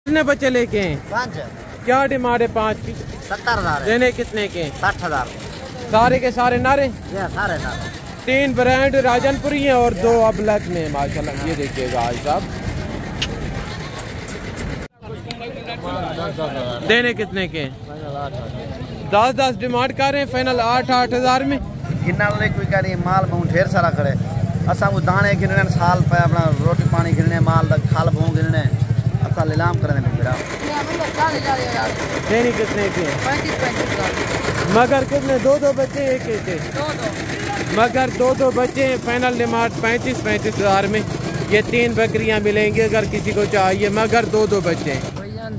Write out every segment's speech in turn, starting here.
कितने बच्चे लेके हैं? 5। क्या डिमांड है 5 की? 70,000। देने कितने के? 60,000। सारे के सारे नारे? सारे 3 ब्रांड राजनपुरी हैं और 2 ब्लैक में माशाल्लाह। ये देखिएगा आज साहब। देने कितने के? 10-10 डिमांड कर रहे हैं। फाइनल 8-8 में गिनना कोई कह रही माल बहुत ढेर सारा खड़े। असा को दाने गिनने साल पे अपना रोटी पानी गिनने माल खाल भों गिनने असा नीलाम करने मेरा। देने कितने के? 35 मगर कितने? 2-2 बच्चे एक मगर 2-2 बच्चे। फाइनल डिमांड 35,000 में ये 3 बकरियां मिलेंगी अगर किसी को चाहिए। मगर 2-2 बच्चे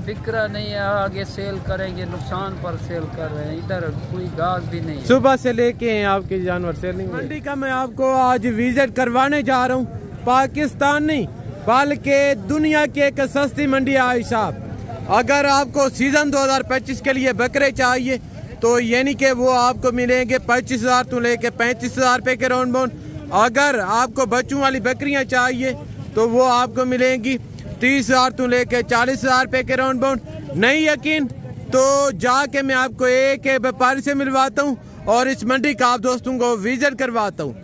बिक रहा नहीं है। आगे सेल करेंगे, नुकसान पर सेल कर रहे हैं। इधर कोई गाहक भी नहीं। सुबह से लेके हैं आपके जानवर सेलिंग मंडी का। मैं आपको आज विजिट करवाने जा रहा हूँ। पाकिस्तान नहीं बल्कि दुनिया की एक सस्ती मंडी है आई साहब। अगर आपको सीजन 2025 के लिए बकरे चाहिए तो यानी कि वो आपको मिलेंगे 25,000 तो लेके 35,000 रुपए के राउंड बाउंड। अगर आपको बच्चों वाली बकरियां चाहिए तो वो आपको मिलेंगी 30,000 तो लेके 40,000 रुपए के राउंड बाउंड। नहीं यकीन तो जाके मैं आपको एक व्यापारी से मिलवाता हूँ और इस मंडी का आप दोस्तों को विजिट करवाता हूँ।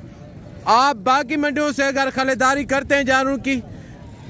आप बाकी मंडियों से अगर खरीदारी करते हैं जानवरों की,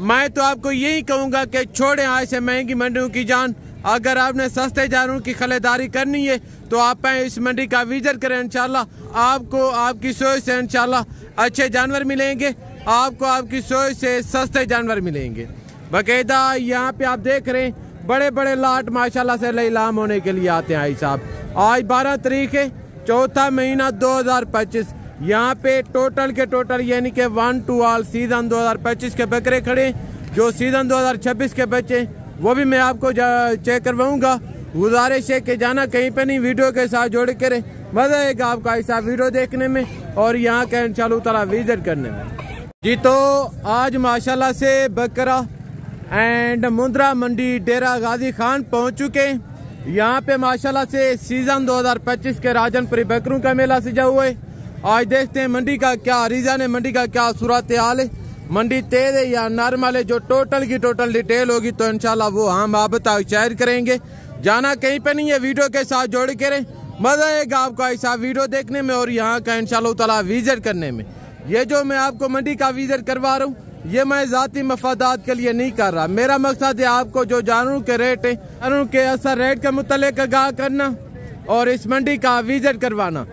मैं तो आपको यही कहूँगा कि छोड़ें आज से महंगी मंडियों की जान। अगर आपने सस्ते जानवरों की खरीदारी करनी है तो आप इस मंडी का विजिट करें। इंशाल्लाह आपको आपकी सोच से इंशाल्लाह अच्छे जानवर मिलेंगे। आपको आपकी सोच से सस्ते जानवर मिलेंगे। बाकायदा यहाँ पे आप देख रहे हैं बड़े बड़े लाट माशाल्लाह से लीलाम होने के लिए आते हैं आई साहब। आज 12 तारीख है, 4था महीना 2025। यहाँ पे टोटल के टोटल यानी कि 1 to all सीजन 2025 के बकरे खड़े। जो सीजन 2026 के बच्चे वो भी मैं आपको चेक करवाऊंगा। गुजारिश है कि जाना कहीं पे नहीं, वीडियो के साथ जोड़ के मजा आएगा आपको ऐसा वीडियो देखने में और यहाँ के इंशाल्लाह ताला विजिट करने में जी। तो आज माशाल्लाह से बकरा एंड मुंद्रा मंडी डेरा गाजी खान पहुंच चुके हैं। यहाँ पे माशाल्लाह से सीजन 2025 के राजनपुरी बकरों का मेला सजा हुआ है। आज देखते हैं मंडी का क्या रीजन है, मंडी का क्या सूरत हाल है, मंडी तेज है या नॉर्मल है। जो टोटल की टोटल डिटेल होगी तो इंशाल्लाह वो हम आप शेयर करेंगे। जाना कहीं पे नहीं है, वीडियो के साथ जोड़ के रहे। मजा आएगा आपको ऐसा वीडियो देखने में और यहाँ का इंशाल्लाह ताला विजिट करने में। ये जो मैं आपको मंडी का विजिट करवा रहा हूँ ये मैं जाती मफादात के लिए नहीं कर रहा। मेरा मकसद है आपको जो जानवरों के रेट है, जानवरों के असर रेट के मुतालिक आगाह करना और इस मंडी का विजिट करवाना।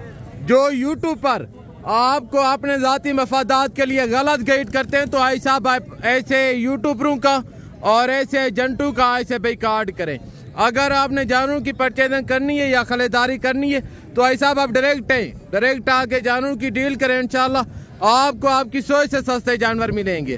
जो यूट्यूब पर आपको अपने जाती मफादात के लिए गलत गाइड करते हैं तो ऐसा ऐसे यूट्यूबरों का और ऐसे एजेंटों का ऐसे बाइकाट करें। अगर आपने जानवरों की परचेजिंग करनी है या खरीदारी करनी है तो ऐसा आप डायरेक्ट आके जानवरों की डील करें। इंशाल्लाह आपको आपकी सोच से सस्ते जानवर मिलेंगे।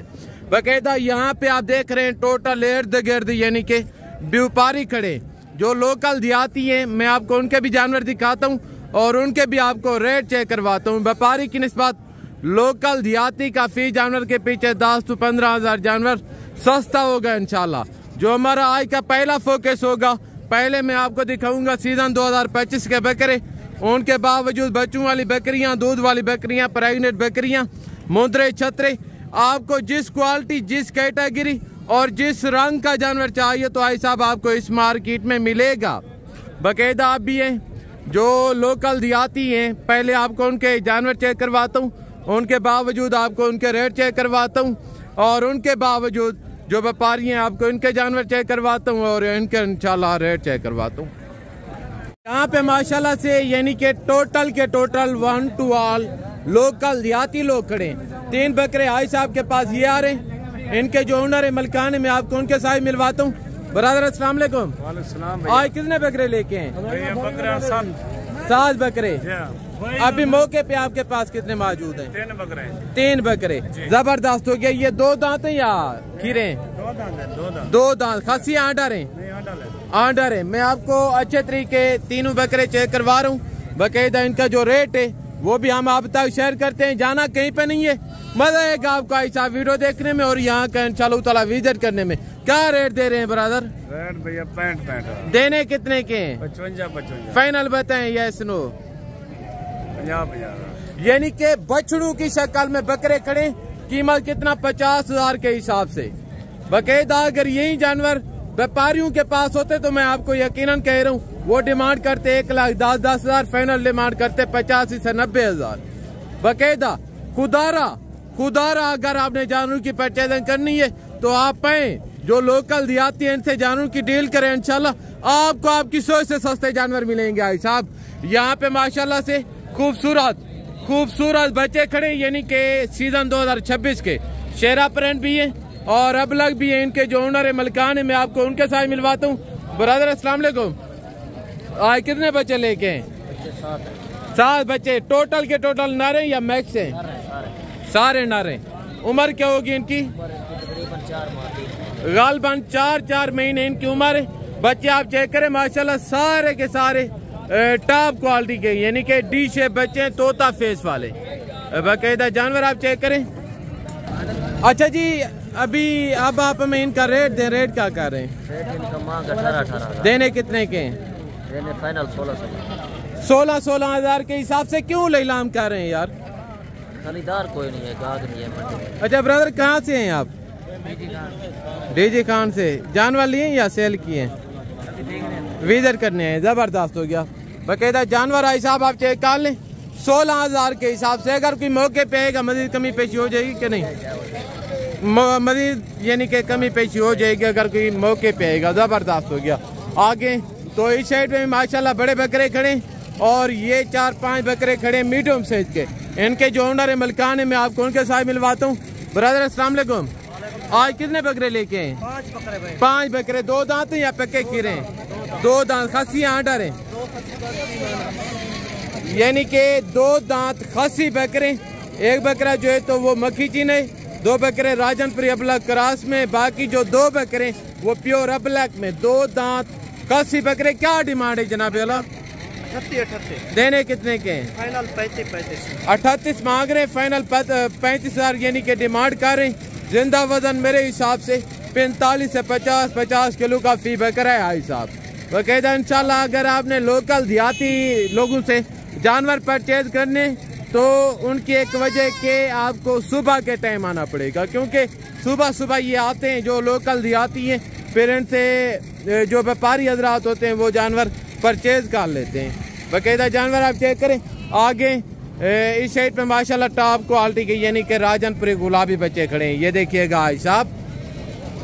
बाकायदा यहाँ पे आप देख रहे हैं टोटल इर्द गिर्द यानी कि व्यापारी खड़े जो लोकल देहाती हैं। मैं आपको उनके भी जानवर दिखाता हूँ और उनके भी आपको रेट चेक करवाता हूँ। व्यापारी की निस्बत लोकल देहाती का फी जानवर के पीछे 10 to 15,000 जानवर सस्ता होगा इंशाल्लाह। जो हमारा आज का पहला फोकस होगा, पहले मैं आपको दिखाऊंगा सीजन 2025 के बकरे। उनके बावजूद बच्चों वाली बकरियां, दूध वाली बकरियां, प्रेग्नेंट बकरियां, मुंद्रे छतरे। आपको जिस क्वालिटी, जिस कैटेगरी और जिस रंग का जानवर चाहिए तो ऐसा आपको इस मार्केट में मिलेगा। बाकायदा आप भी हैं जो लोकल देहाती हैं, पहले आपको उनके जानवर चेक करवाता हूँ, उनके बावजूद आपको उनके रेट चेक करवाता हूँ और उनके बावजूद जो व्यापारी हैं आपको इनके जानवर चेक करवाता हूँ और इनके इंशाल्लाह रेट चेक करवाता हूँ। यहाँ पे माशाल्लाह से यानी कि टोटल के टोटल 1 to all लोकल देहाती लोग खड़े हैं। 3 बकरे आई साहब के पास ये आ रहे हैं। इनके जो ओनर है मलकान है, मैं आपको उनके साथ मिलवाता हूँ। बरादर अस्सलाम वालेकुम। आज कितने बकरे लेके हैं? 7 बकरे। अभी मौके पे आपके पास कितने मौजूद हैं? 3 बकरे। जबरदस्त हो गया। ये 2 दांत है या खीरे? 2 दांत। खासी आंडर है? आंडर है। मैं आपको अच्छे तरीके तीनों बकरे चेक करवा रहा हूँ। बाकायदा इनका जो रेट है वो भी हम आप तक शेयर करते हैं। जाना कहीं पे नहीं है, मजा आएगा आपको ऐसा वीडियो देखने में और यहाँ का इंशाल्लाह ताला विजिट करने में। क्या रेट दे रहे हैं ब्रदर? रेट भैया 65। देने कितने के हैं? 55। फाइनल बताएं या सुनो? 50। यानी के बछड़ू की शक्ल में बकरे खड़े, कीमत कितना? 50,000 के हिसाब से। बाकायदा अगर यही जानवर व्यापारियों के पास होते तो मैं आपको यकीनन कह रहा हूँ वो डिमांड करते 1,10,10,000, फाइनल डिमांड करते 85 से 90,000। बकायदा खुदारा अगर आपने जानवरों की परचेजिंग करनी है तो आप आए, जो लोकल देहाती हैं इनसे जानवरों की डील करें, इंशाल्लाह आपको आपकी सोच से सस्ते जानवर मिलेंगे। भाई साहब यहाँ पे माशाल्लाह से खूबसूरत बच्चे खड़े, यानी कि सीजन 2026 के शेरा प्रिंट भी है और अबलग भी है। इनके जो ओनर है मलकान है, मैं आपको उनके साथ मिलवाता हूँ। ब्रदर अस्सलाम वालेकुम, आज कितने बच्चे लेके हैं? 7 बच्चे। टोटल के टोटल नारे या मैक्स है? सारे नारे। उम्र क्या होगी इनकी? गालबन 4 महीने इनकी उम्र है। बच्चे आप चेक करें माशाल्लाह सारे के सारे टॉप क्वालिटी के, यानी कि डी शेप बच्चे हैं, तोता फेस वाले बाकायदा जानवर आप चेक करें। अच्छा जी, अब आप हमें इनका रेट दें, रेट क्या कर रहे हैं? रेट इनका मांग 18,000। देने कितने के हैं? देने फाइनल 16,000 के हिसाब से क्यों लीलाम कर रहे हैं यार? खरीदार कोई नहीं है, गाहक नहीं है मंडी में। अच्छा ब्रदर, कहाँ से हैं आप? डीजी खान से। जानवर लिए या सेल किए? विजिट करने हैं। जबरदस्त हो गया। बाकायदा जानवर आई साहब आप चेक कर लें 16,000 के हिसाब से। अगर कोई मौके पे आएगा मजीद कमी पेशी हो जाएगी कि नहीं? मजीद यानी कि कमी पेशी हो जाएगी अगर कोई मौके पे आएगा। जबरदस्त हो गया। आगे तो इस साइड में माशाल्लाह बड़े बकरे खड़े और ये 4-5 बकरे खड़े मीडियम साइज के। इनके जो ओनर है मलकान है, मैं आपको उनके साथ मिलवाता हूँ। ब्रदर अस्सलाम वालेकुम, आज कितने बकरे लेके हैं? 5 बकरे। 2 दांत या पक्के खीरे हैं? 2 दांत। खसी आडर है, यानी कि 2 दांत खसी बकरे। एक बकरा जो है तो वो मक्खी चीन है, 2 बकरे राजनपुरी अबलग क्रॉस में, बाकी जो 2 बकरे वो प्योर अबलग में। 2 दांत खसी बकरे। क्या डिमांड है जनाब? 38 देने कितने के हैं? फाइनल 35। 38 मांग रहे, फाइनल 35,000 यानी कि डिमांड कर रहे हैं। जिंदा वजन मेरे हिसाब से 45 से 50 किलो का फी बकरा है भाई साहब। बाकायदा इंशाल्लाह अगर आपने लोकल देहाती लोगों से जानवर परचेज करने तो उनकी एक वजह के आपको सुबह के टाइम आना पड़ेगा, क्योंकि सुबह ये आते हैं जो लोकल देहाती हैं, फिर इनसे जो व्यापारी हजरात होते हैं वो जानवर परचेज कर लेते हैं। बाकायदा जानवर आप चेक करें। आगे इस साइड पे माशाल्लाह टॉप क्वालिटी के यानी कि राजनपुरी गुलाबी बच्चे खड़े हैं। ये देखिएगा भाई साहब,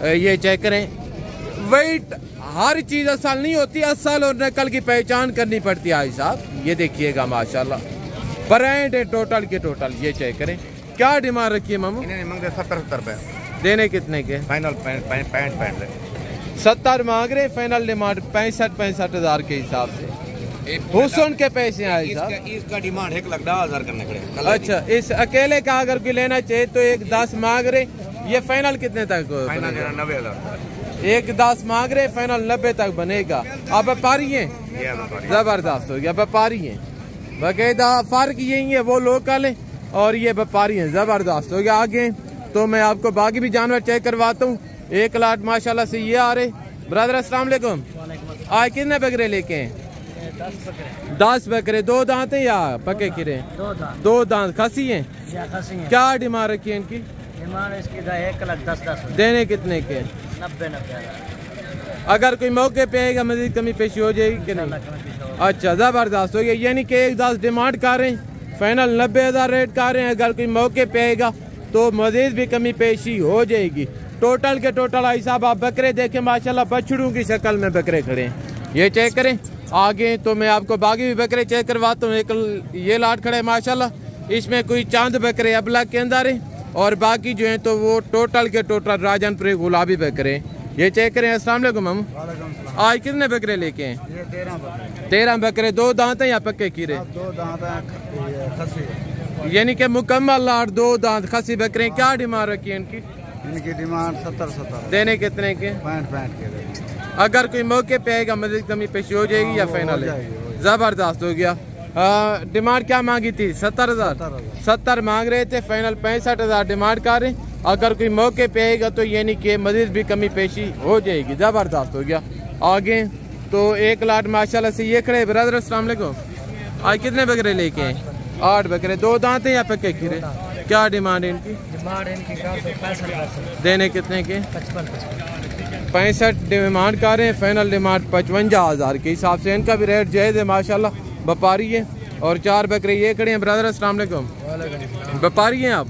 ये चेक करें। वेट हर चीज असल नहीं होती, असल और नकल की पहचान करनी पड़ती है भाई साहब। ये देखिएगा माशाल्लाह ब्रांड है टोटल के टोटल। ये चेक करें। क्या डिमांड रखी है मामू? 70 रुपए। देने कितने के? फाइनल 65। 70 मांग रहे, फाइनल डिमांड 65,000 के हिसाब से। हुसन के पैसे आए साहब। इसका डिमांड 1,10,000 करने पड़ेगा। अच्छा, इस अकेले का अगर कोई लेना चाहे तो 1,10 मांग रहे। ये फाइनल कितने तक? फाइनल 90,000। 1,10 मांग रहे, फाइनल 90 तक बनेगा। आप व्यापारी हैं? जबरदस्त हो गया, व्यापारी हैं। बाकायदा फर्क यही है, वो लोकल है और ये व्यापारी हैं। जबरदस्त हो गया। आगे तो मैं आपको बाकी भी जानवर चेक करवाता हूँ। 1 लाख माशाल्लाह से ये आ रहे। ब्रदर अस्सलाम वालेकुम, आज कितने बकरे लेके हैं? 10 बकरे। 2 दांत हैं या पक्के खीरे? 2 दांत। खसी हैं? क्या डिमांड रखी है इनकी? डिमांड इसकी 1,10,10। देने कितने के? 90,000। अगर कोई मौके पे आएगा मजीद कमी पेशी हो जाएगी कि नहीं? अच्छा, जबरदस्त हो गया। यानी कि 1,10 डिमांड कर रहे हैं, फाइनल 90,000 रेट कर रहे हैं। अगर कोई मौके पे आएगा तो मजीद भी कमी पेशी हो जाएगी। टोटल के टोटल आई साहब आप बकरे देखें माशाल्लाह बछड़ों की शक्ल में बकरे खड़े हैं। ये चेक करें। आगे तो मैं आपको बाकी भी बकरे चेक करवाता हूँ। एक ये लाट खड़ा है माशाल्लाह, इसमें कोई चांद बकरे अबला के अंदर है और बाकी जो है तो वो टोटल के टोटल राजनपुरी गुलाबी बकरे। ये चेक करें। अस्सलाम वालेकुम हम, आज कितने बकरे लेके हैं? 13 बकरे। 2 दांत हैं या पक्के खीरे? 2 दांत खसी, यानी कि मुकम्मल लाट 2 दांत खसी बकरे। क्या डिमांड रखी है इनकी? इनकी डिमांड 70। देने कितने के? 65 के। अगर कोई मौके पे आएगा मजीद कमी पेशी हो जाएगी या फाइनल है? जबरदस्त हो गया। डिमांड क्या मांगी थी? 70,000। 70 मांग रहे थे, फाइनल 65,000 डिमांड कर रहे। अगर कोई मौके पे आएगा तो यानी कि मजीद भी कमी पेशी हो जाएगी। जबरदस्त हो गया। आगे तो 1 लाख माशाल्लाह से ये खड़े। ब्रदर अस्सलाम वालेकुम, आज कितने बकरे लेके हैं? 8 बकरे। 2 दांत हैं या पक्के खीरे? क्या डिमांड है इनकी? डिमांड इनकी 65। देने कितने के? 55। 65 डिमांड कर रहे हैं, फाइनल डिमांड 55,000 के हिसाब से। इनका भी रेट जायज़ है माशाल्लाह, व्यापारी है। और 4 बकरे ये खड़े हैं। ब्रदर अस्सलाम वालेकुम, व्यापारी हैं आप?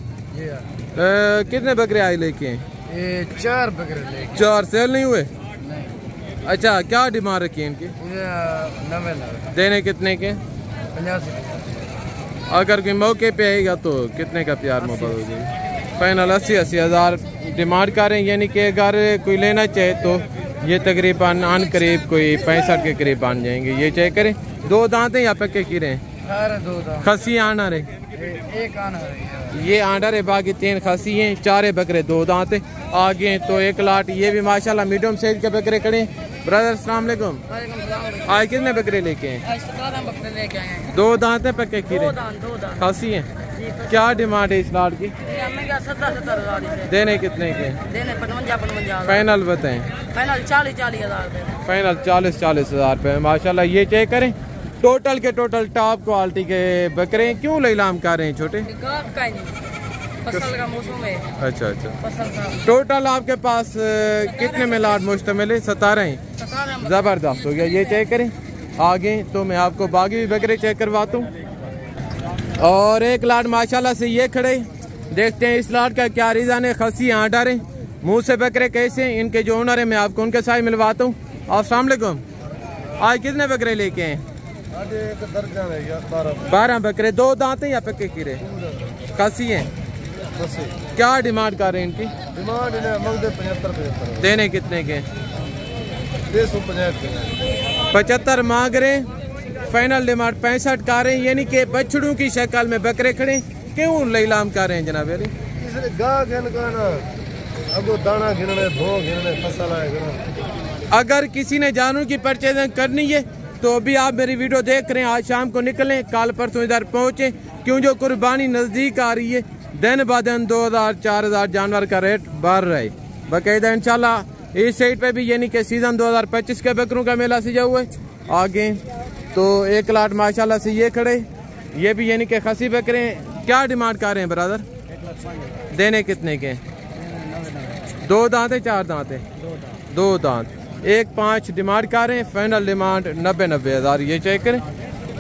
कितने बकरे आए लेके हैं? 4 बकरे लेके। 4 सेल नहीं हुए? अच्छा, क्या डिमांड रखी है इनकी? 90 लाख। देने कितने के? 85। अगर कोई मौके पे आएगा तो कितने का प्यार मोहब्बत हो जाएगी? फाइनल 80 हज़ार डिमांड कर रहे हैं। यानी कि अगर कोई लेना चाहे तो ये तकरीबन आन करीब कोई 65 के करीब आन जाएंगे। ये चेक करें। 2 दांत हैं या पक्के खीरे हैं? 2 दांत। खसी आना रहे? एक आना है। ये आंडा है, बाकी 3 खसी हैं। 4 बकरे 2 दांत है। आगे तो 1 लाट। ये भी माशाल्लाह मीडियम साइज के बकरे खड़े हैं। ब्रदर अस्सलाम वालेकुम, आज कितने बकरे लेके हैं? 17 बकरे लेके आए हैं। 2 दांत है पक्के खीरे? 2 दांत। खसी हैं। क्या डिमांड है इस लाट की? 70,000। देने कितने के? देने 55,000। फाइनल बताएं। फाइनल 40,000। फाइनल 40,000 रुपये माशाल्लाह। ये चेक करें। टोटल के टोटल टॉप क्वालिटी के बकरे। क्यों लीलाम कर रहे हैं छोटे? फसल का मौसम है। अच्छा अच्छा। फसल का टोटल आपके पास कितने में लाट मुश्तमिल है? 17 हैं। ज़बरदस्त हो गया। ये चेक करें। आगे तो मैं आपको बाकी भी बकरे चेक करवाता हूँ। और 1 लाट माशाल्लाह से ये खड़े। देखते हैं इस लाट का क्या रीज़न है। खसी आंडा रहे, मुँह से बकरे कैसे हैं। इनके जो ओनर है मैं आपको उनके साथ मिलवाता हूँ। अस्सलाम वालेकुम, आज कितने बकरे लेके हैं? 12 बकरे। 2 दांत हैं या पक्के खीरे? खसी हैं। क्या डिमांड कर रहे हैं इनकी? डिमांड 75 देने कितने के? 75 मांग रहे हैं। फाइनल डिमांड 65 कर रहे हैं। यानी कि बछड़ों की शक्ल में बकरे खड़े। क्यों लीलाम कर रहे हैं जनाब अली? दाना गिरने, भो गिरने, फसल आएगा। अगर किसी ने जानवर की परचेजिंग करनी है तो अभी आप मेरी वीडियो देख रहे हैं, आज शाम को निकलें, कल परसों इधर पहुंचे। क्यों जो कुर्बानी नजदीक आ रही है, दिन ब दिन 2,000-4,000 जानवर का रेट बढ़ रहा है बाकायदा। इंशाल्लाह इस साइड पे भी यानी कि सीजन 2025 के बकरों का मेला सजा हुआ है। आगे तो 1 लाट माशाल्लाह से ये खड़े। ये भी यानी कि खसी बकरे। क्या डिमांड कर रहे हैं ब्रदर? देने कितने के? 2 दांत है 4 दांत है? 2 दांत। 1.5 डिमांड कर रहे हैं। फाइनल डिमांड 90 हज़ार। ये चेक करें।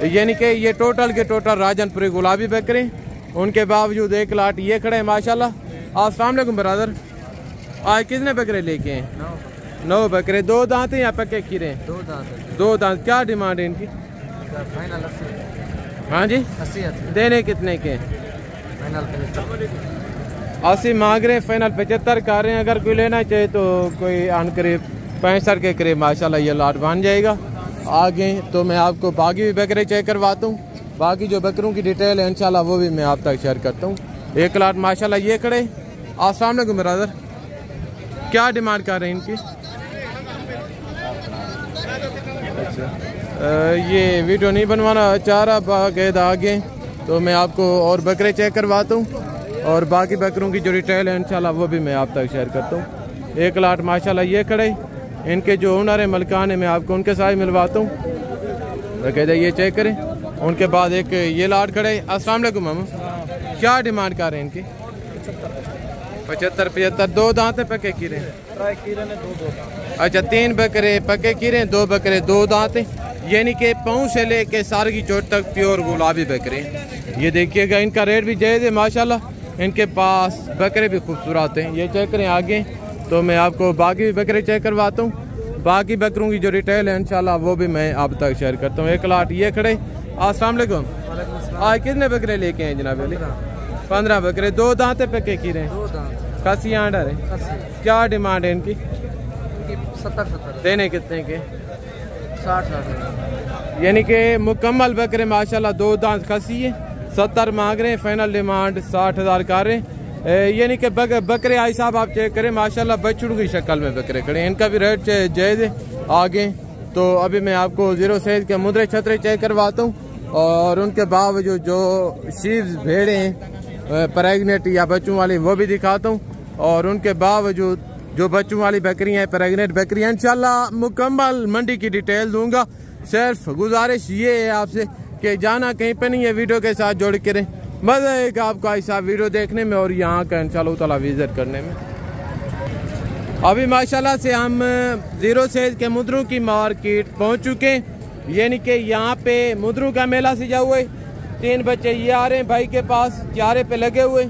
यानी कि ये टोटल के टोटल राजनपुरी गुलाबी बकरे। उनके बावजूद 1 लाट ये खड़े हैं माशाल्लाह। अस्सलाम वालेकुम ब्रदर, आज कितने बकरे लेके हैं? 9 बकरे। 2 दांत हैं या पक्के खीरे? 2 दांत। 2 दांत। क्या डिमांड है इनकी? फाइनल 80। हाँ जी। 80। देने कितने के? फाइनल 80 मांग रहे हैं। फाइनल 75 कर रहे हैं। अगर कोई लेना चाहे तो कोई आन करीब 65 के करीब माशाल्लाह ये लाट बन जाएगा। आगे तो मैं आपको बाकी भी बकरे चेक करवाता हूँ। बाकी जो बकरों की डिटेल है इंशाल्लाह वो भी मैं आप तक शेयर करता हूँ। 1 लाट माशाल्लाह ये खड़े। अस्सलाम वालेकुम ब्रदर, क्या डिमांड कर रहे हैं इनकी? ये वीडियो नहीं बनवाना चाह रहा बाकायदा। आगे तो मैं आपको और बकरे चेक करवाता हूँ और बाकी बकरों की जो डिटेल है इंशाल्लाह वो भी मैं आप तक शेयर करता हूँ। 1 लाट माशाल्लाह ये खड़े। इनके जो ओनर है मलकान है मैं आपको उनके साथ मिलवाता हूँ बाकायदा। ये चेक करें। उनके बाद एक ये लाट खड़े। अस्सलाम वालेकुम मामा, क्या डिमांड कर रहे हैं इनकी? 75। 2 दांत है पक्के खीरे? अच्छा, 3 बकरे पक्के खीरे, 2 बकरे 2 दांत है। यानी कि पाँव से लेके सार की चोट तक प्योर गुलाबी बकरे। ये देखिएगा, इनका रेट भी जायज़ है माशाल्लाह। इनके पास बकरे भी खूबसूरत हैं। ये चेक करें। आगे तो मैं आपको बाकी भी बकरे चेक करवाता हूँ। बाकी बकरों की जो डिटेल है इंशाल्लाह वो भी मैं आप तक शेयर करता हूँ। 1 लाट ये खड़े। अस्सलाम वालेकुम, आज कितने बकरे लेके हैं जनाब अली? 15 बकरे। 2 दांत है पक्के खीरे? 2 दांत। खसी आंडा है। क्या डिमांड है इनकी? 70। देने कितने के? 60। यानी कि मुकम्मल बकरे माशाल्लाह 2 दांत खसी है। 70 मांग रहे हैं। फाइनल डिमांड 60,000 कर रहे हैं। यानी कि बकरे आई साहब आप चेक करें माशाल्लाह बछड़ों की शक्ल में बकरे खड़े हैं। इनका भी रेट जायज़ है। आगे तो अभी मैं आपको 0 साइज के मुद्रे छतरे चेक करवाता हूँ और उनके बावजूद जो शीव्स भेड़े हैं प्रेगनेंट या बच्चों वाली वो भी दिखाता हूँ। और उनके बावजूद जो बच्चों वाली बकरियाँ हैं, प्रेगनेंट बकरियाँ, इंशाल्लाह मुकम्मल मंडी की डिटेल दूंगा। सिर्फ गुजारिश ये है आपसे कि जाना कहीं पे नहीं है, वीडियो के साथ जोड़ के रहें। मज़ा आएगा आपको ऐसा वीडियो देखने में और यहाँ का इंशाल्लाह ताला विजिट करने में। अभी माशाल्लाह से हम जीरो सेज के मुद्रों की मार्केट पहुंच चुके हैं, यानी कि यहाँ पे मुद्रों का मेला सजा हुआ है। 3 बच्चे ये आ रहे हैं भाई के पास, चारे पे लगे हुए।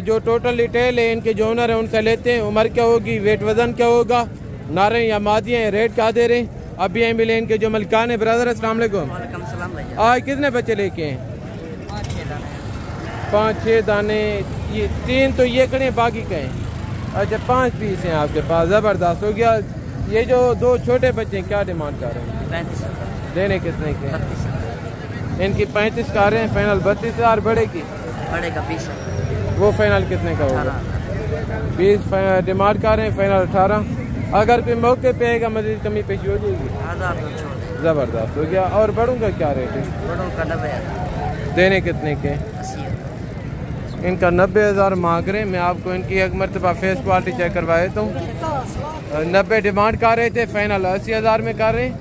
जो टोटल डिटेल है इनके जो ओनर है उनसे लेते हैं। उम्र क्या होगी, वेट वजन क्या होगा, नारे या मादियाँ हैं, रेट क्या दे रहे हैं। अभी यहीं मिले इनके जो मलिकान है। ब्रदर अस्सलाम वालेकुम। आज कितने बच्चे लेके हैं? 5-6 दाने। ये 3 तो ये खड़े, बाकी के हैं। अच्छा 5 पीस हैं आपके पास, ज़बरदस्त हो गया। ये जो 2 छोटे बच्चे हैं क्या डिमांड कर रहे हैं? 35 देने कितने के? इनकी 35 का रहे हैं, फाइनल 32,000। बड़े की? बड़े का 20 वो फाइनल कितने का होगा? 20 डिमांड कर रहे हैं, फाइनल 18। अगर कोई मौके पे आएगा मजीद कमी पेशी हो जाएगी? 1000 तो छोड़। ज़बरदस्त हो गया। और बड़ों का क्या रेट है? बड़ों का 90,000। देने कितने के? 80,000। इनका 90,000 मांग रहे हैं। मैं आपको इनकी एक मरतबा फेस क्वालिटी चेक करवा देता हूँ। 90 डिमांड कर रहे थे, फाइनल 80,000 में कर रहे हैं।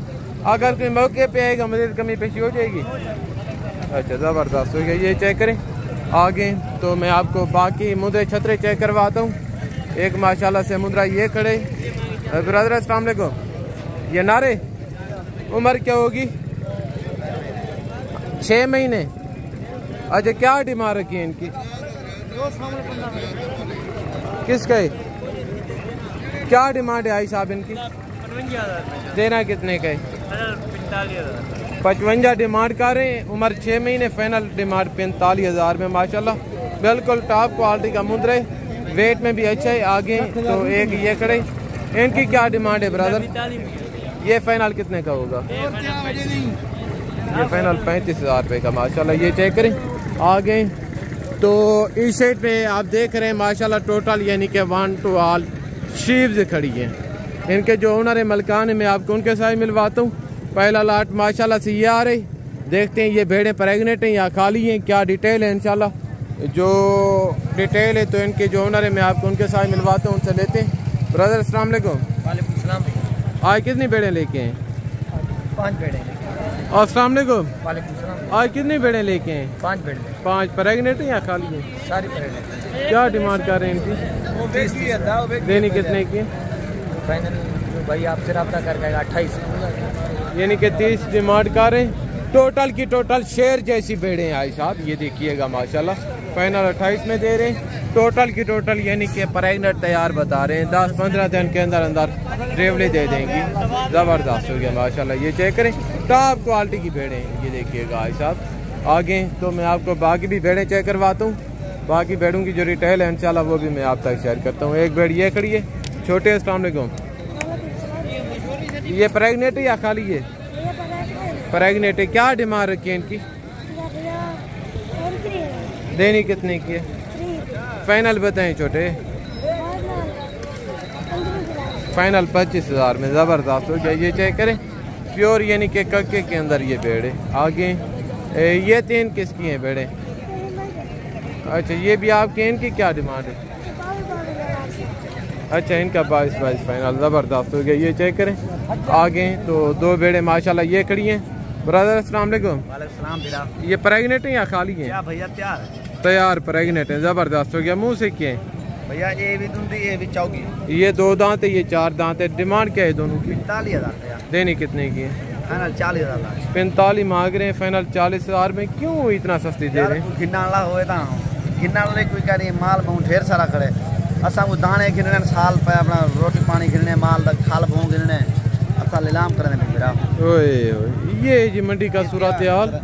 अगर कोई मौके पे आएगा मजीद कमी पेशी हो जाएगी? अच्छा ज़बरदस्त हो गया। ये चेक करें आगे। तो मैं आपको बाकी मुद्रे छतरे चेक करवाता हूँ। एक माशाल्लाह से मुद्रा ये खड़े। ब्रदर अस्सलाम वालेकुम। ये नारे उम्र क्या होगी? 6 महीने। अच्छा क्या डिमांड रखी है इनकी? किसका है? क्या डिमांड है आई साहब इनकी? 55,000। देना कितने का है? 45,000। 55 डिमांड कर रहे हैं। उम्र 6 महीने, फाइनल डिमांड 45,000 में। माशाल्लाह बिल्कुल टॉप क्वालिटी का मुद्रा है, वेट में भी अच्छा है। आगे तो एक ये खड़े, इनकी क्या डिमांड है ब्रदर? ये फाइनल कितने का होगा? ये फाइनल 35,000 रुपये का। माशाल्लाह ये चेक करें आगे। तो इस साइड पे आप देख रहे हैं माशाल्लाह टोटल यानी कि 1 to all शीप्स खड़ी हैं। इनके जो ओनर है मलकान है, मैं आपको उनके साथ मिलवाता हूँ। पहला लाट माशाल्लाह से ये आ रही, देखते हैं ये भेड़ें प्रेगनेंट हैं या खाली हैं, क्या डिटेल है। इंशाल्लाह जो डिटेल है तो इनके जो ओनर है मैं आपको उनके साथ मिलवाता हूँ, उनसे लेते हैं। ब्रदर अस्सलाम वालेकुम। वालेकुम सलाम। आज कितनी भेड़ें लेके हैं? 5 भेड़े। अस्सलाम वालेकुम। वालेकुम सलाम। आज कितनी भेड़ें लेके हैं? 5 भेड़े। 5 प्रेगनेंट हैं या खाली हैं? सारी भेड़े। क्या डिमांड कर रहे हैं इनकी? देनी कितने की? फाइनल भाई आपसे रब्ता कर जाएगा 28। यानी कि 30 डिमांड कर रहे हैं। टोटल की टोटल शेर जैसी भेड़ें हैं आई साहब, ये देखिएगा माशाल्लाह। फाइनल 28 में दे रहे हैं। टोटल की टोटल यानी कि प्रेगनेंट तैयार बता रहे हैं। 10-15 दिन के अंदर अंदर ड्रेवले दे देंगी। ज़बरदस्त हो गया माशाल्लाह। ये चेक करें टॉप क्वालिटी की भेड़ें, ये देखिएगा आई साहब। आगे तो मैं आपको बाकी भी भेड़ें चेक करवाता हूँ। बाकी भेड़ों की जो रिटेल है इंशाल्लाह वो भी मैं आप तक शेयर करता हूँ। एक भेड़ ये खड़ी है छोटे। अस्सलाम वालेकुम। ये प्रेगनेंट है या खाली है? प्रेगनेंट है। क्या डिमांड रखी है इनकी? देनी कितने की है? फाइनल बताएं छोटे। फाइनल 25,000 में। ज़बरदस्त हो गया। ये चेक करें प्योर यानी कि कक्के के अंदर ये भेड़े। आगे ये 3 किसकी हैं भेड़े? अच्छा ये भी आपके। इनकी क्या डिमांड है? अच्छा इनका 22 फाइनल। ज़बरदस्त हो गया। ये चेक करें आगे तो 2 भेड़े माशाल्लाह ये खड़ी हैं। ब्रदर अस्सलाम वालेकुम। ये प्रेगनेंट है या खाली है? भैया तैयार प्रेगनेंट है। ज़बरदस्त हो गया। मुँह से क्या है भैया? ये भी दूंदी, ये भी चौकी। ये 2 दांत है, ये 4 दांत है। डिमांड क्या है दोनों की? 45,000। देनी कितने की है? फाइनल 40,000। 45 मांग रहे हैं, फाइनल 40,000 में। क्यों इतना सस्ती दे रहे हैं? गिनाला होए था गिनने कोई कह रही माल बहु ढेर सारा खड़े। असा को दाने गिनने साल पे अपना रोटी पानी गिनने माल खाल बहु गिनने असा नीलाम करने मेरा। ओए ये जी मंडी का सूरत हाल।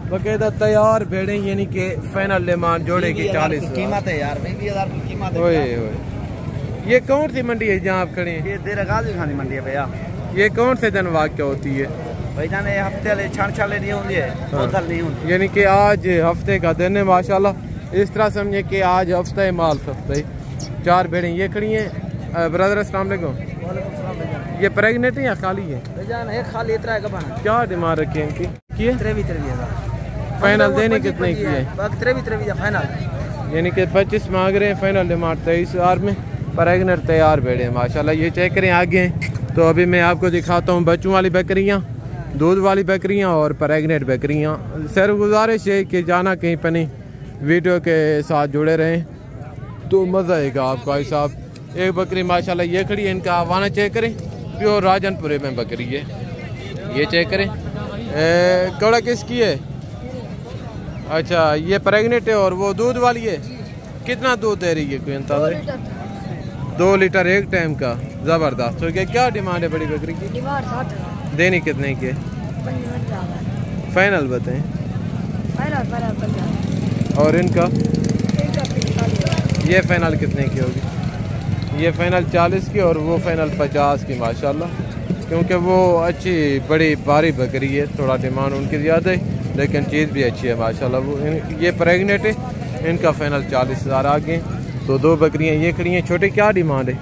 बकायदा तैयार भेड़े यानी कि फाइनल डिमांड जोड़े की 40,000 कीमत है यार। 20,000 की कीमत है। ओए ये कौन सी मंडी है जहाँ आप खड़े हैं? ये देर गाजी खानी मंडी है भैया। ये कौन से दिन वाक़या होती है? भाई जाने हफ्ते वाले छान छाले नहीं होंगे, बोतल नहीं होंगी। यानी कि आज हफ्ते का दिन है माशाल्लाह। इस तरह समझे कि आज हफ्ता है माल सस्ता है। 4 भेड़ें ये खड़ी हैं। ब्रदर अस्सलाम वालेकुम। ये प्रेगनेंट है या खाली है? खाली इतना है। क्या डिमांड रखी है इनकी? 23,000। फाइनल देने कितने की है? 23,000 फाइनल। यानी कि 25 मांग रहे हैं, फाइनल डिमांड 23,000 में। प्रेगनेंट तैयार भेड़े हैं माशाल्लाह। ये चेक करें आगे। तो अभी मैं आपको दिखाता हूँ बच्चों वाली बकरियाँ, दूध वाली बकरियाँ और प्रेगनेंट बकरियाँ। सर गुजारिश है कि जाना कहीं पर नहीं, वीडियो के साथ जुड़े रहें तो मज़ा आएगा आपको। भाई साहब एक बकरी माशाल्लाह ये खड़ी है, इनका आवाना चेक करें, प्योर राजनपुरे में बकरी है, ये चेक करें। कौड़ा किसकी है? अच्छा ये प्रेग्नेंट है और वो दूध वाली है। कितना दूध दे रही है कोई अंदाजा? 2 लीटर एक टाइम का, ज़बरदस्त हो गया। क्या डिमांड है बड़ी बकरी की? देनी कितने की? फाइनल बताएं। और इनका ये फाइनल कितने की होगी? ये फाइनल 40 की और वो फाइनल 50 की माशाल्लाह, क्योंकि वो अच्छी बड़ी भारी बकरी है, थोड़ा डिमांड उनकी ज़्यादा है लेकिन चीज़ भी अच्छी है माशाल्लाह। वो ये प्रेग्नेंट है, इनका फाइनल 40,000 आगे। तो 2 बकरियां ये खड़ी हैं। छोटे क्या डिमांड है?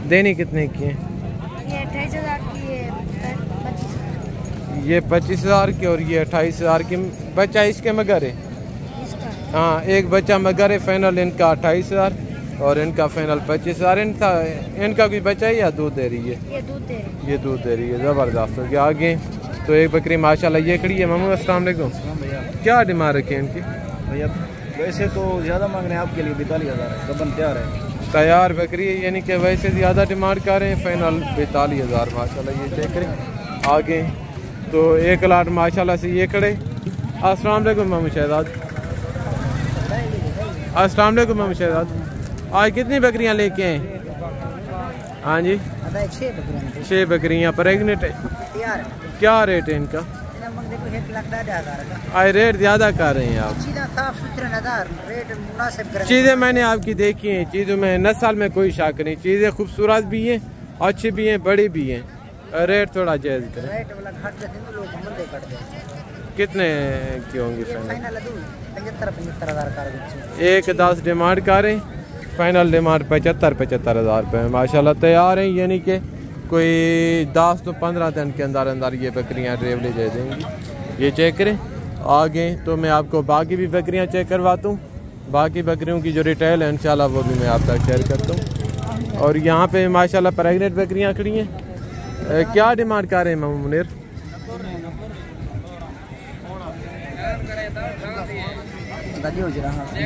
देनी कितने की है? ये 25,000 की और ये 28,000 की। बच्चा इसके मगर है? हाँ एक बच्चा मगर है। फाइनल इनका 28,000 और इनका फाइनल 25,000। इनका कोई बच्चा है या दूध दे रही है? ये दूध दे रही है, ज़बरदस्त हो गया। आगे तो एक बकरी माशाल्लाह ये खड़ी है। मामू अस्सलाम वालेकुम, क्या डिमांड रखी है इनकी? भैया वैसे तो ज़्यादा मांग रहे हैं, आपके लिए 42,000 है, कबन तैयार है। तैयार बकरी है, यानी कि वैसे ज़्यादा डिमांड कर रहे हैं। फाइनल 42,000 माशाल्लाह ये चेक करें। आगे तो एक लाट माशाल्लाह से ये खड़े। अस्सलाम वालेकुम मामू शहजाद। अस्सलाम वालेकुम मामू शहजाद। आज कितनी बकरियां लेके आए? हाँ जी 6 बकरियां प्रेग्नेंट है। क्या रेट है इनका? आज रेट ज़्यादा कर रहे हैं आप। चीज़ें मैंने आपकी देखी हैं, चीज़ों में नस्ल में कोई शक नहीं, चीज़ें खूबसूरत भी हैं, अच्छी भी हैं, बड़ी भी हैं। रेट थोड़ा जायज़ करें। कितने की होंगी फाइनल? 1,10 डिमांड करें, फाइनल डिमांड 75,000 रुपये माशाल्लाह तैयार हैं। यानी कि कोई 10 तो 15 दिन के अंदर अंदर ये बकरियां ड्रेवले दे देंगी। ये चेक करें। आगे तो मैं आपको बाकी भी बकरियां चेक करवाता हूँ। बाकी बकरियों की जो रिटेल है इंशाल्लाह वो भी मैं आप तक शेयर करता हूँ। और यहाँ पे माशाल्लाह प्रेग्नेंट बकरियां खड़ी हैं। क्या डिमांड कर रहे हैं मामू मुनीर?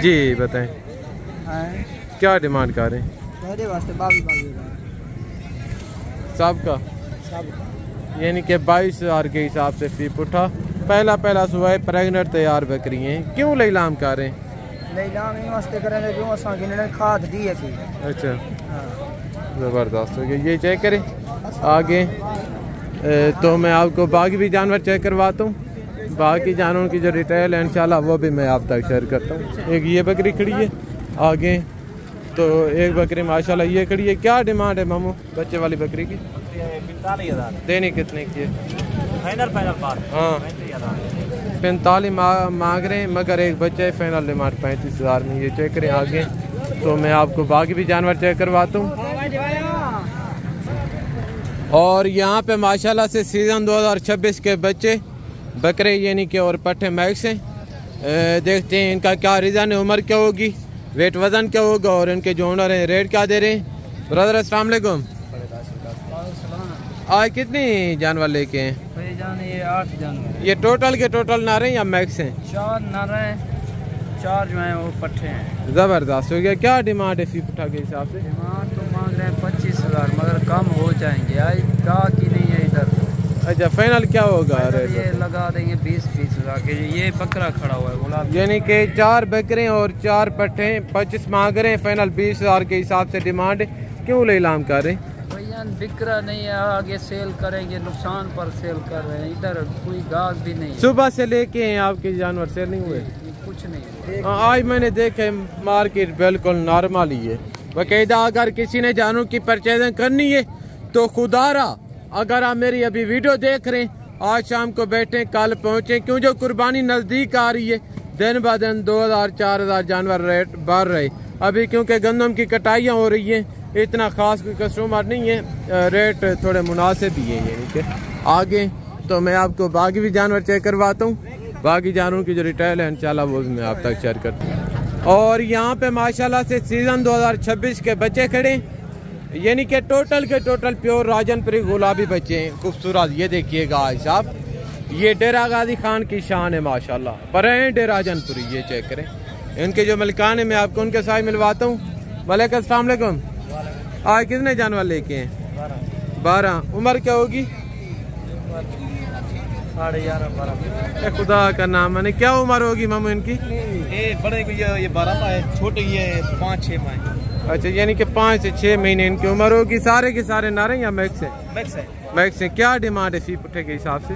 जी बताएं क्या डिमांड कर रहे हैं? सबका यानी कि 22,000 के हिसाब से फी पुठा। पहला सुबह प्रेग्नेंट तैयार बकरी हैं। क्यों लैलाम कर रहे हैं? खाद दी है। अच्छा ज़बरदस्त हो गया। ये चेक करें। आगे तो मैं आपको बाकी भी जानवर चेक करवाता हूँ। बाकी जानवरों की जो रिटेल है इंशाल्लाह वो भी मैं आप तक शेयर करता हूँ। एक ये बकरी खड़ी है। आगे तो एक बकरी माशाल्लाह ये खड़ी है। क्या डिमांड है मामू बच्चे वाली बकरी की? 45,000 देनी कितने की है? फाइनल बात। हाँ 45 मांग रहे हैं, मगर एक बच्चा है। फाइनल डिमांड 35,000 में। ये चेक करें। आगे तो मैं आपको बाकी भी जानवर चेक करवाता हूँ। और यहाँ पे माशाल्लाह से सीज़न 2026 के बच्चे बकरे यानी कि और पट्टे मैक्स हैं। देखते हैं इनका क्या रीज़न है, उम्र क्या होगी, वेट वज़न क्या होगा और इनके जो ओनर हैं रेट क्या दे रहे हैं। ब्रदर अस्सलाम वालेकुम। आज कितनी जानवर लेके हैं? ये 8 जानवर। ये टोटल के टोटल नारे या मैक्स हैं? 4 नारे हैं, 4 जो हैं वो पट्टे हैं। ज़बरदस्त हो गया। क्या डिमांड है फी पुठा के हिसाब से? डिमांड तो मांग रहे हैं 25,000, मगर कम हो जाएंगे। आज का की नहीं है इधर। अच्छा फाइनल क्या होगा रेट? ये लगा देंगे 20,000 के। ये बकरा खड़ा हुआ है गुलाब, यानी कि 4 बकरे और 4 पट्टे 25 मांग रहे हैं। फाइनल 20,000 के हिसाब से डिमांड। क्यों लैलाम कर रहे हैं? भैया बिकरा नहीं है, आगे सेल करेंगे, नुकसान पर सेल कर रहे हैं। इधर कोई गाहक भी नहीं। सुबह से लेके हैं आपके जानवर सेल नहीं हुए? कुछ नहीं। आज मैंने देखे मार्केट बिल्कुल नॉर्मल ही है। बाकायदा अगर किसी ने जानवर की परचेजिंग करनी है तो खुदारा अगर आप मेरी अभी वीडियो देख रहे हैं, आज शाम को बैठे कल पहुंचे, क्यों जो कुर्बानी नजदीक आ रही है। दिन ब दिन 2,000-4,000 जानवर रेट बढ़ रहे अभी, क्योंकि गंदम की कटाइयाँ हो रही हैं। इतना खास कोई कस्टमर नहीं है, रेट थोड़े मुनासिब ही है। यानी कि आगे तो मैं आपको बाकी भी जानवर चेक करवाता हूँ। बाकी जानवरों की जो रिटेल है इंशाल्लाह वो भी मैं आप तक शेयर करता हूँ। और यहाँ पे माशाल्लाह से सीज़न 2026 के बच्चे खड़े, यानी कि टोटल के टोटल प्योर राजनपुरी गुलाबी बच्चे हैं, खूबसूरत। ये देखिएगा आज साहब, ये डेरा गाजी खान की शान है माशाल्लाह, ब्रांड राजनपुरी। ये चेक करें। इनके जो मलिकान है मैं आपको उनके साथ मिलवाता हूँ। वालेकुम अस्सलाम वालेकुम। आज कितने जानवर लेके हैं? 12। उम्र क्या होगी? 11.5 खुदा का नाम, मैंने क्या उम्र होगी मामू इनकी? ये बड़े को ये 12 माह है, छोटे ये 5-6 माह है। अच्छा, यानी कि 5 से 6 महीने इनकी उम्र होगी। सारे के सारे नारे या मैक्स है? मैक्स है। मैक्स है। क्या डिमांड है फी पुट्ठे के हिसाब से?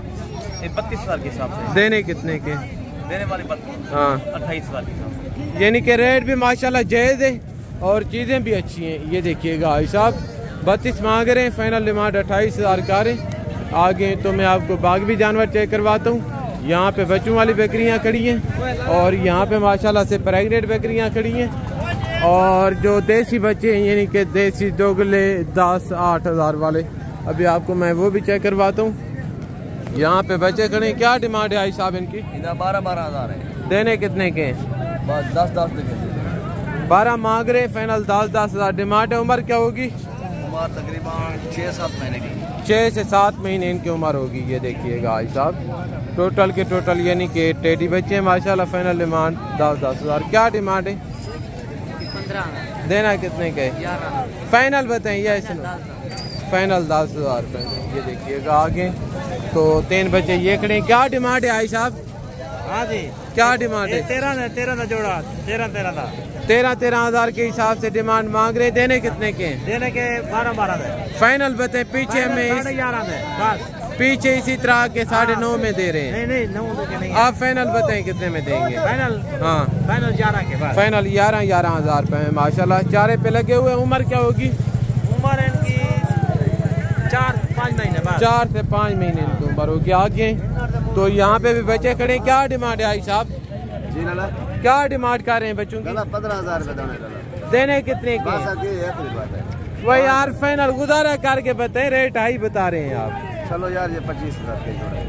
32,000 के हिसाब से। देने कितने के? देने वाली बात हाँ 28,000 के हिसाब से। यानी कि रेट भी माशाल्लाह जायज़ है और चीज़ें भी अच्छी हैं। ये देखिएगा भाई साहब 32 मांग रहे हैं, फाइनल डिमांड 28,000 का है। आगे तो मैं आपको बाग भी जानवर चेक करवाता हूँ। यहाँ पे बच्चों वाली बकरियाँ खड़ी हैं और यहाँ पे माशाल्लाह से प्रेग्नेंट बकरियाँ खड़ी हैं और जो देसी बच्चे हैं यानी कि देसी दोगले 10-8 वाले, अभी आपको मैं वो भी चेक करवाता हूँ। यहाँ पे बच्चे खड़े हैं। क्या डिमांड है आई साहब इनकी? 12,000 है। देने कितने के हैं? 10 देंगे। 12 मांग रहे, फाइनल 10,000 डिमांड है। उम्र क्या होगी? उम्र तकरीबन 6-7 महीने की। 6 से 7 महीने इनकी उम्र होगी। ये देखिएगा भाई साहब टोटल के टोटल यानी कि टेडी बच्चे हैं माशाल्लाह। Final demand 10,000। क्या डिमांड है? 15। देना कितने के? 11। फाइनल बताएं या इसमें? फाइनल 10,000 रुपये। ये देखिएगा आगे तो 3 बच्चे ये खड़े हैं। क्या डिमांड है आई साहब? हाँ जी, क्या डिमांड है? 13 जोड़ा 13 13,000 के हिसाब से डिमांड मांग रहे। देने कितने के? देने के 12 है। फाइनल बताएं। पीछे में 11 है बस। पीछे इसी तरह के 9.5 में दे रहे हैं। नहीं 9 के नहीं। आप फाइनल बताएं कितने में देंगे? फाइनल हाँ फाइनल 11 के बाद। फाइनल 11,000 रुपये है माशाल्लाह। चारे पे लगे हुए। उम्र क्या होगी? उम्र इनकी 4-5 महीने बाद। 4 से 5 महीने इनकी उम्र होगी। आगे तो यहाँ पे भी बच्चे खड़े। क्या डिमांड है आई साहब? जी लाला क्या डिमांड कर रहे हैं बच्चों की? 15,000 रुपये देने कितने के? वही यार फाइनल गुजारा करके बताएं। रेट हाई बता रहे हैं आप। चलो यार ये 25,000 के जोड़ा।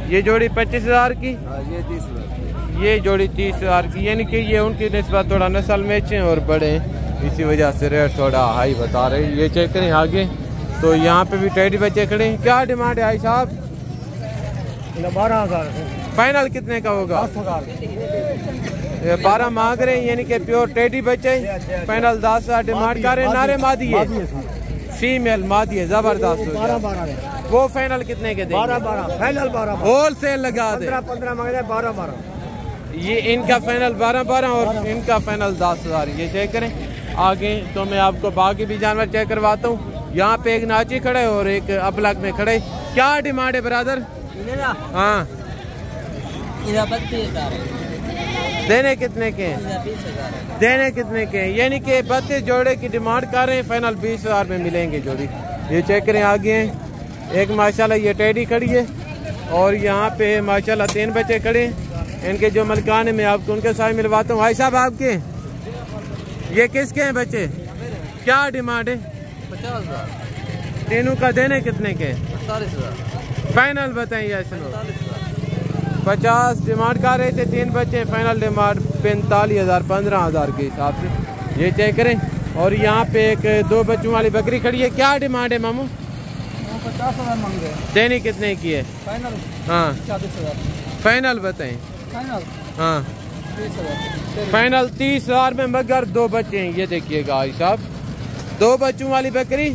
ये जोड़ी 25,000 की, ये 30,000। ये जोड़ी 30,000 की। यानी कि ये उनकी निस्बत थोड़ा नस्ल में अच्छे और बड़े हैं, इसी वजह से रेट थोड़ा हाई बता रहे हैं। ये चेक करें आगे तो यहाँ पे भी टेडी बच्चे खड़े हैं। क्या डिमांड है आई साहब? 12,000। फाइनल कितने का होगा? 10,000। 12 मांग रहे हैं यानी कि प्योर टेडी बच्चे। फाइनल 10,000 डिमांड कर रहे हैं। नारे मादी है, फीमेल मादी है, जबरदस्त। 12 वो फाइनल कितने के देंगे? 12 फाइनल 12 होल सेल लगा दे। 15 मांग रहे 12। ये इनका फाइनल 12 और इनका फाइनल 10,000। ये चेक करें आगे तो मैं आपको बाकी भी जानवर चेक करवाता हूँ। यहाँ पे एक नाची खड़ा है और एक अबलग में खड़े। क्या डिमांड है ब्रदर? हाँ 32,000। देने कितने के हैं? 20,000। देने कितने के हैं? यानी कि 32 जोड़े की डिमांड कर रहे हैं। फाइनल 20,000 में मिलेंगे जोड़ी। ये चेक करें आगे एक माशाल्लाह ये टेडी खड़ी है और यहाँ पे माशाल्लाह 3 बच्चे खड़े हैं। इनके जो मलकान है मैं आपको उनके साथ मिलवाता हूँ। भाई साहब आपके ये किसके हैं बच्चे? क्या डिमांड है? 50,000। तीनों का देने कितने के? 48,000। फाइनल बताइए। 50 डिमांड कर रहे थे। 3 बच्चे। फाइनल डिमांड 45,000 15,000 के हिसाब से। ये चेक करें और यहाँ पे एक 2 बच्चों वाली बकरी खड़ी है। क्या डिमांड है मामू? 50,000 मांग रहे। देने कितने की है? फाइनल हाँ 40,000। फाइनल बताएं। फाइनल हाँ 30,000। फाइनल 30,000 में मगर 2 बच्चे हैं। ये देखिएगा भाई साहब 2 बच्चों वाली बकरी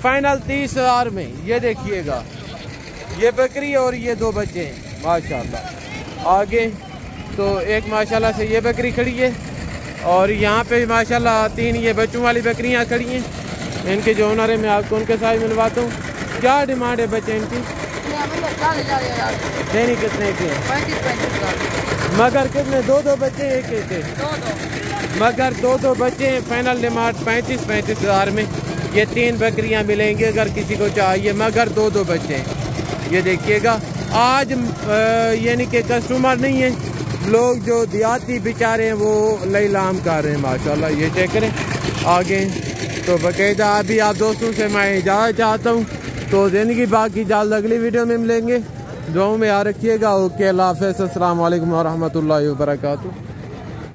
फाइनल 30,000 में। ये देखिएगा ये बकरी और ये 2 बच्चे हैं माशाल्लाह। आगे तो एक माशाल्लाह से ये बकरी खड़ी है और यहाँ पे माशाल्लाह 3 ये बच्चों वाली बकरियाँ खड़ी हैं। इनके जो ओनर है मैं आपको उनके साथ मिलवाता हूँ। क्या डिमांड है बच्चे इनकी? देनी कितने के? 35,000। मगर कितने? 2 बच्चे एक के? मगर 2 बच्चे हैं। फाइनल डिमांड 35,000 में ये 3 बकरियां मिलेंगी अगर किसी को चाहिए। मगर 2 बच्चे हैं। ये देखिएगा आज यानी कि कस्टमर नहीं है, लोग जो देहाती बेचारे हैं वो लैलाम कर रहे हैं माशाल्लाह। ये चेक करें आगे तो बाकायदा अभी आप दोस्तों से मैं इजाज़त चाहता हूँ। तो ज़िंदगी बाकी जल्द अगली वीडियो में मिलेंगे। दुआओं में याद रखिएगा। ओके अल्लाह हाफ़िज़। अस्सलाम वालेकुम व रहमतुल्लाहि व बरकातुहू।